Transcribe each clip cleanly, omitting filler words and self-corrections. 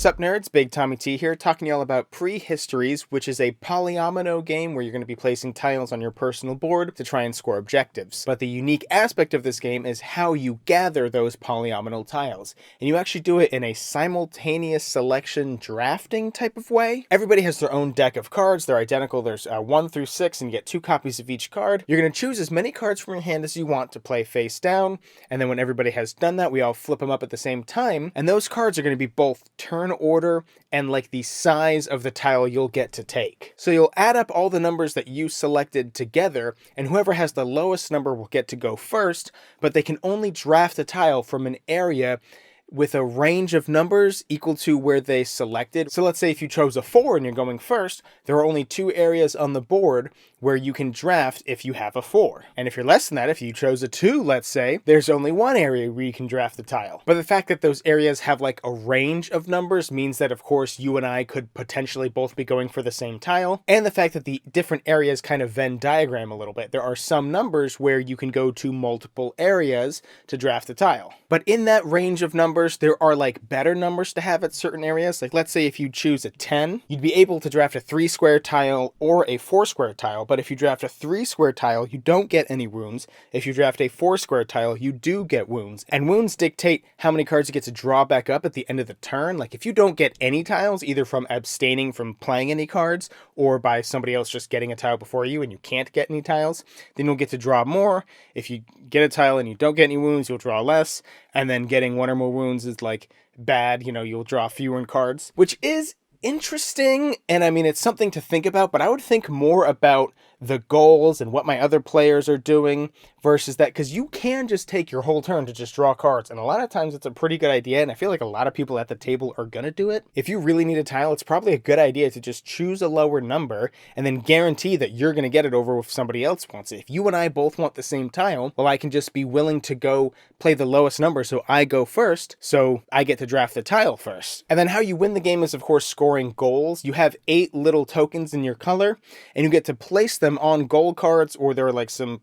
Sup nerds, Big Tommy T here, talking to y'all about Prehistories, which is a polyomino game where you're going to be placing tiles on your personal board to try and score objectives. But the unique aspect of this game is how you gather those polyomino tiles. And you actually do it in a simultaneous selection drafting type of way. Everybody has their own deck of cards, they're identical, there's 1 through 6 and you get 2 copies of each card. You're going to choose as many cards from your hand as you want to play face down, and then when everybody has done that, we all flip them up at the same time, and those cards are going to be both turn order and like the size of the tile you'll get to take. So you'll add up all the numbers that you selected together, and whoever has the lowest number will get to go first, but they can only draft a tile from an area with a range of numbers equal to where they selected. So let's say if you chose a 4 and you're going first, there are only 2 areas on the board where you can draft if you have a 4. And if you're less than that, if you chose a 2, let's say, there's only 1 area where you can draft the tile. But the fact that those areas have like a range of numbers means that of course you and I could potentially both be going for the same tile. And the fact that the different areas kind of Venn diagram a little bit. There are some numbers where you can go to multiple areas to draft the tile. But in that range of numbers, there are like better numbers to have at certain areas. Like let's say if you choose a 10, you'd be able to draft a 3 square tile or a 4 square tile. But if you draft a 3 square tile, you don't get any wounds. If you draft a 4 square tile, you do get wounds. And wounds dictate how many cards you get to draw back up at the end of the turn. Like if you don't get any tiles, either from abstaining from playing any cards or by somebody else just getting a tile before you and you can't get any tiles, then you'll get to draw more. If you get a tile and you don't get any wounds, you'll draw less. And then getting 1 or more wounds is like bad, you'll draw fewer cards, which is interesting. And I mean, it's something to think about, but I would think more about the goals and what my other players are doing versus that, because you can just take your whole turn to just draw cards, and a lot of times it's a pretty good idea, and I feel like a lot of people at the table are gonna do it. If you really need a tile, it's probably a good idea to just choose a lower number and then guarantee that you're gonna get it over if somebody else wants it. If you and I both want the same tile, well, I can just be willing to go play the lowest number, so I go first, so I get to draft the tile first. And then how you win the game is, of course, scoring goals. You have 8 little tokens in your color, and you get to place them on goal cards, or there are like some,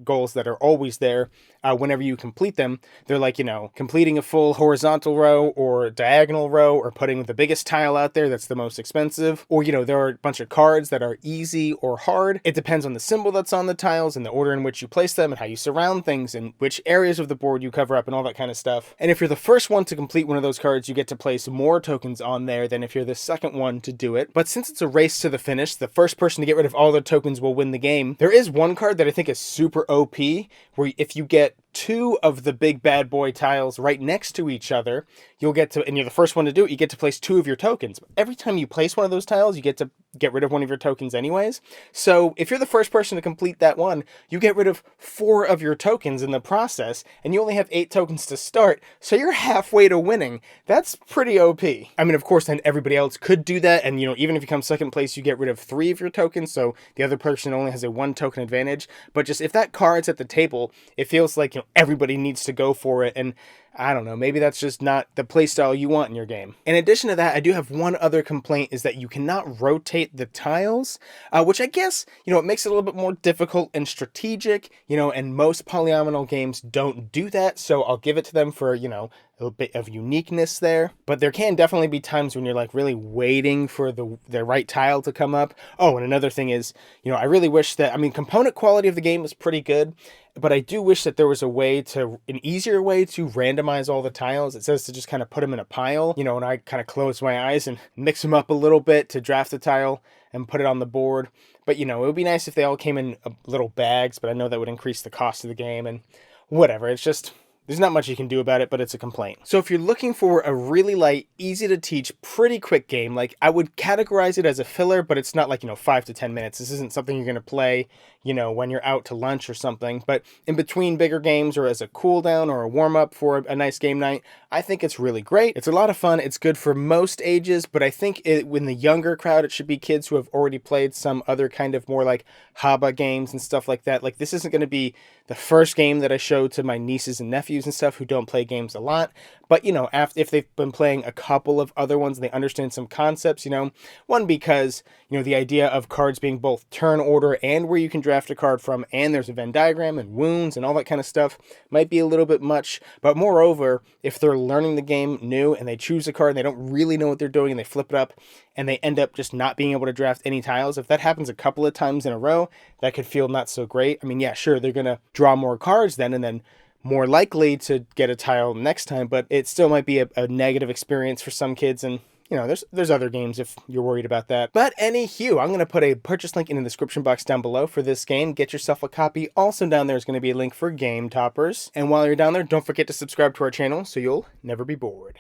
goals that are always there whenever you complete them. They're like, completing a full horizontal row or diagonal row, or putting the biggest tile out there that's the most expensive. Or, there are a bunch of cards that are easy or hard. It depends on the symbol that's on the tiles and the order in which you place them and how you surround things and which areas of the board you cover up and all that kind of stuff. And if you're the first one to complete one of those cards, you get to place more tokens on there than if you're the second one to do it. But since it's a race to the finish, the first person to get rid of all their tokens will win the game. There is one card that I think is super OP, where if you get 2 of the big bad boy tiles right next to each other, you'll get to, and you're the first one to do it, you get to place 2 of your tokens. Every time you place one of those tiles, you get to get rid of one of your tokens anyways. So if you're the first person to complete that one, you get rid of 4 of your tokens in the process, and you only have 8 tokens to start, so you're halfway to winning. That's pretty OP. I mean, of course, then everybody else could do that, and even if you come second place, you get rid of 3 of your tokens, so the other person only has a 1 token advantage. But just if that card's at the table, it feels like everybody needs to go for it, and I don't know, maybe that's just not the playstyle you want in your game. In addition to that, I do have one other complaint, is that you cannot rotate the tiles, which I guess, it makes it a little bit more difficult and strategic, and most polyomino games don't do that, so I'll give it to them for, a little bit of uniqueness there. But there can definitely be times when you're like really waiting for the right tile to come up. Oh, and another thing is, I really wish that, component quality of the game is pretty good, but I do wish that there was an easier way to randomize all the tiles. It says to just kind of put them in a pile, and I kind of close my eyes and mix them up a little bit to draft the tile and put it on the board. But, it would be nice if they all came in little bags, but I know that would increase the cost of the game and whatever. It's just, there's not much you can do about it, but it's a complaint. So if you're looking for a really light, easy to teach, pretty quick game, like I would categorize it as a filler, but it's not like, 5 to 10 minutes. This isn't something you're going to play, when you're out to lunch or something. But in between bigger games or as a cool down or a warm up for a nice game night, I think it's really great. It's a lot of fun. It's good for most ages, but I think in the younger crowd, it should be kids who have already played some other kind of more like Haba games and stuff like that. Like this isn't going to be the first game that I show to my nieces and nephews nephews and stuff who don't play games a lot, but you know, if they've been playing a couple of other ones and they understand some concepts, you know, one, because you know the idea of cards being both turn order and where you can draft a card from, and there's a Venn diagram and wounds and all that kind of stuff, might be a little bit much. But moreover, if they're learning the game new and they choose a card and they don't really know what they're doing and they flip it up and they end up just not being able to draft any tiles, if that happens a couple of times in a row, that could feel not so great. I mean, yeah, sure, they're going to draw more cards then, and then more likely to get a tile next time, but it still might be a negative experience for some kids. And you know, there's other games if you're worried about that. But anywho, I'm going to put a purchase link in the description box down below for this game. Get yourself a copy. Also down there is going to be a link for Game Toppers. And while you're down there, don't forget to subscribe to our channel so you'll never be bored.